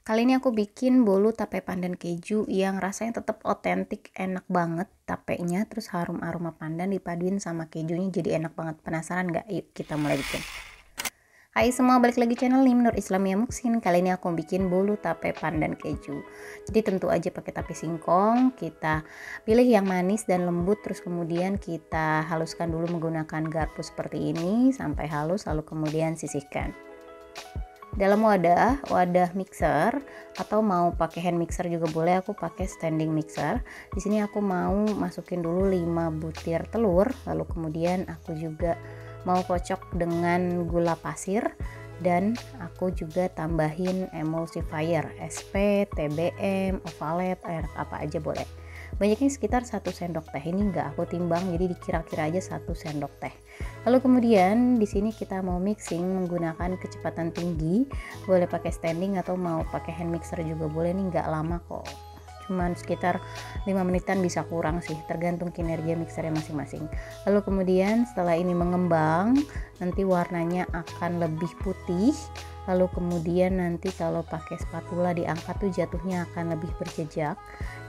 Kali ini aku bikin bolu tape pandan keju yang rasanya tetap otentik, enak banget tapenya, terus harum aroma pandan dipaduin sama kejunya jadi enak banget. Penasaran nggak? Yuk kita mulai bikin. Hai semua, balik lagi channel Lim Nur Islamia Muksin. Kali ini aku bikin bolu tape pandan keju. Jadi tentu aja pakai tape singkong, kita pilih yang manis dan lembut, terus kemudian kita haluskan dulu menggunakan garpu seperti ini sampai halus, lalu kemudian sisihkan. Dalam wadah mixer atau mau pakai hand mixer juga boleh, aku pakai standing mixer. Di sini aku mau masukin dulu 5 butir telur, lalu kemudian aku juga mau kocok dengan gula pasir dan aku juga tambahin emulsifier, SP, TBM, Ovalet, air apa aja boleh. Banyaknya sekitar 1 sendok teh, ini enggak aku timbang jadi dikira-kira aja 1 sendok teh. Lalu kemudian di sini kita mau mixing menggunakan kecepatan tinggi, boleh pakai standing atau mau pakai hand mixer juga boleh, nih enggak lama kok, cuman sekitar 5 menitan, bisa kurang sih tergantung kinerja mixernya masing-masing. Lalu kemudian setelah ini mengembang, nanti warnanya akan lebih putih. Lalu kemudian nanti kalau pakai spatula diangkat tuh jatuhnya akan lebih berjejak.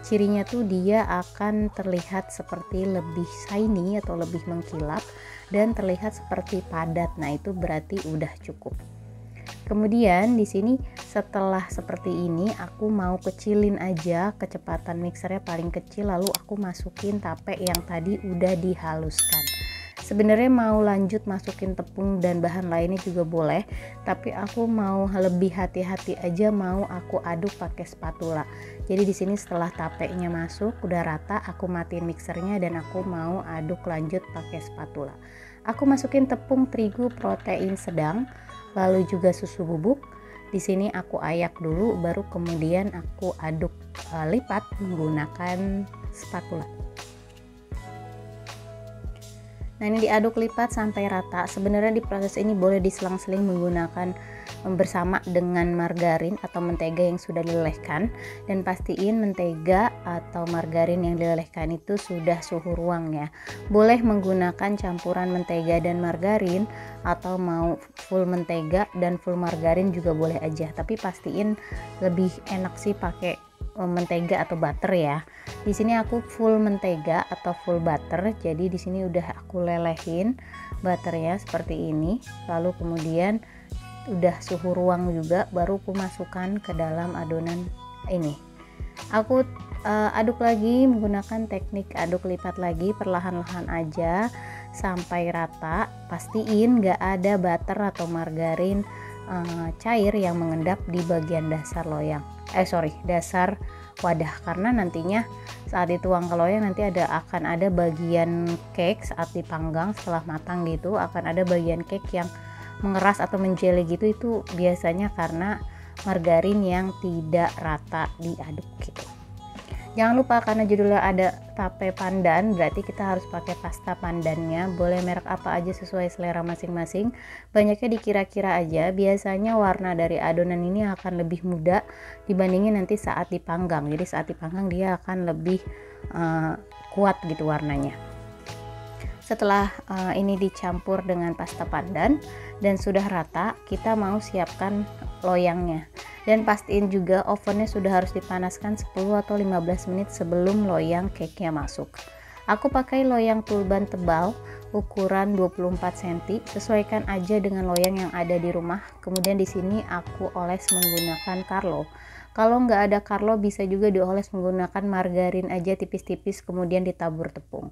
Cirinya tuh dia akan terlihat seperti lebih shiny atau lebih mengkilap dan terlihat seperti padat. Nah, itu berarti udah cukup. Kemudian di sini setelah seperti ini aku mau kecilin aja kecepatan mixernya paling kecil, lalu aku masukin tape yang tadi udah dihaluskan. Sebenarnya mau lanjut masukin tepung dan bahan lainnya juga boleh, tapi aku mau lebih hati-hati aja, mau aku aduk pakai spatula. Jadi di sini setelah tapenya masuk udah rata, aku matiin mixernya dan aku mau aduk lanjut pakai spatula. Aku masukin tepung terigu protein sedang, lalu juga susu bubuk. Di sini aku ayak dulu, baru kemudian aku aduk lipat menggunakan spatula. Nah, ini diaduk lipat sampai rata. Sebenarnya di proses ini boleh diselang-seling menggunakan bersama dengan margarin atau mentega yang sudah dilelehkan, dan pastiin mentega atau margarin yang dilelehkan itu sudah suhu ruang ya. Boleh menggunakan campuran mentega dan margarin atau mau full mentega dan full margarin juga boleh aja, tapi pastiin lebih enak sih pakai mentega atau butter ya. Di sini aku full mentega atau full butter. Jadi di sini udah aku lelehin butternya seperti ini. Lalu kemudian udah suhu ruang juga, baru aku masukkan ke dalam adonan ini. Aku aduk lagi menggunakan teknik aduk lipat lagi, perlahan-lahan aja sampai rata. Pastiin gak ada butter atau margarin cair yang mengendap di bagian dasar loyang, dasar wadah, karena nantinya saat dituang ke loyang nanti akan ada bagian cake saat dipanggang setelah matang gitu, akan ada bagian cake yang mengeras atau menjeli gitu. Itu biasanya karena margarin yang tidak rata diaduk gitu. Jangan lupa, karena judulnya ada tape pandan, berarti kita harus pakai pasta pandannya. Boleh merek apa aja sesuai selera masing-masing. Banyaknya dikira-kira aja. Biasanya warna dari adonan ini akan lebih muda dibandingin nanti saat dipanggang. Jadi saat dipanggang dia akan lebih kuat gitu warnanya. Setelah ini dicampur dengan pasta pandan dan sudah rata, kita mau siapkan loyangnya. Dan pastiin juga ovennya sudah harus dipanaskan 10 atau 15 menit sebelum loyang cake-nya masuk. Aku pakai loyang tulban tebal ukuran 24 cm, sesuaikan aja dengan loyang yang ada di rumah. Kemudian di sini aku oles menggunakan Carlo. Kalau nggak ada Carlo bisa juga dioles menggunakan margarin aja tipis-tipis, kemudian ditabur tepung.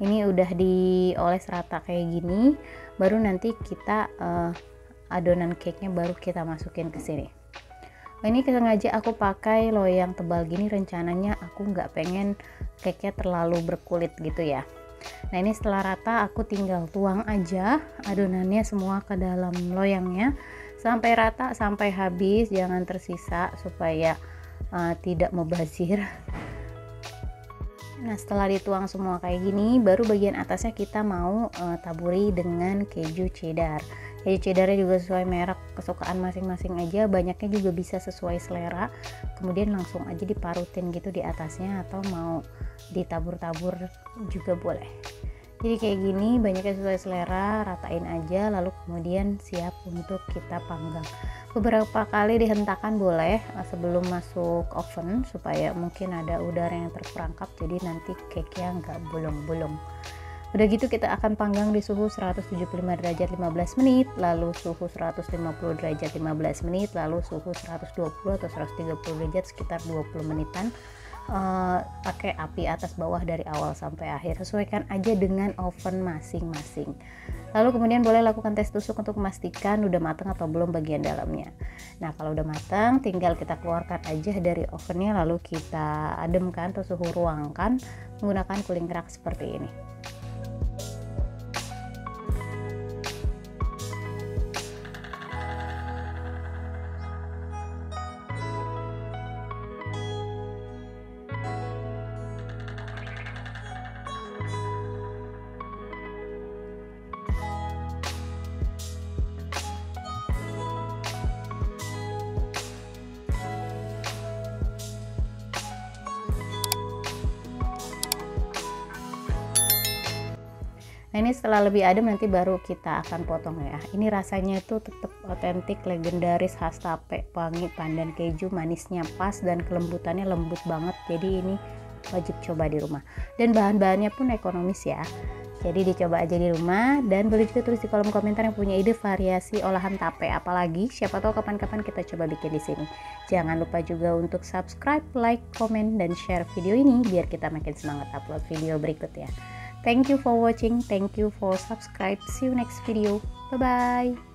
Ini udah dioles rata kayak gini, baru nanti kita adonan cake-nya baru kita masukin ke sini. Ini sengaja aku pakai loyang tebal gini, rencananya aku nggak pengen cake-nya terlalu berkulit gitu ya. Nah, ini setelah rata aku tinggal tuang aja adonannya semua ke dalam loyangnya sampai rata, sampai habis, jangan tersisa supaya tidak mubazir. Nah, setelah dituang semua kayak gini, baru bagian atasnya kita mau taburi dengan keju cheddar. Keju cheddarnya juga sesuai merek kesukaan masing-masing aja, banyaknya juga bisa sesuai selera. Kemudian langsung aja diparutin gitu di atasnya, atau mau ditabur-tabur juga boleh. Jadi kayak gini, banyaknya sesuai selera, ratain aja lalu kemudian siap untuk kita panggang. Beberapa kali dihentakkan boleh sebelum masuk oven supaya mungkin ada udara yang terperangkap jadi nanti cake-nya nggak bolong-bolong. Udah gitu kita akan panggang di suhu 175 derajat 15 menit, lalu suhu 150 derajat 15 menit, lalu suhu 120 atau 130 derajat sekitar 20 menitan. Pakai api atas bawah dari awal sampai akhir, sesuaikan aja dengan oven masing-masing. Lalu kemudian boleh lakukan tes tusuk untuk memastikan udah matang atau belum bagian dalamnya. Nah kalau udah matang tinggal kita keluarkan aja dari ovennya, lalu kita ademkan atau suhu ruangkan menggunakan cooling rack seperti ini. Nah ini setelah lebih adem nanti baru kita akan potong ya. Ini rasanya itu tetap otentik, legendaris, khas tape, wangi, pandan keju, manisnya pas dan kelembutannya lembut banget. Jadi ini wajib coba di rumah. Dan bahan-bahannya pun ekonomis ya. Jadi dicoba aja di rumah dan boleh juga tulis di kolom komentar yang punya ide variasi olahan tape apalagi. Siapa tahu kapan-kapan kita coba bikin di sini. Jangan lupa juga untuk subscribe, like, komen, dan share video ini biar kita makin semangat upload video berikutnya. Thank you for watching, thank you for subscribe. See you next video. Bye bye.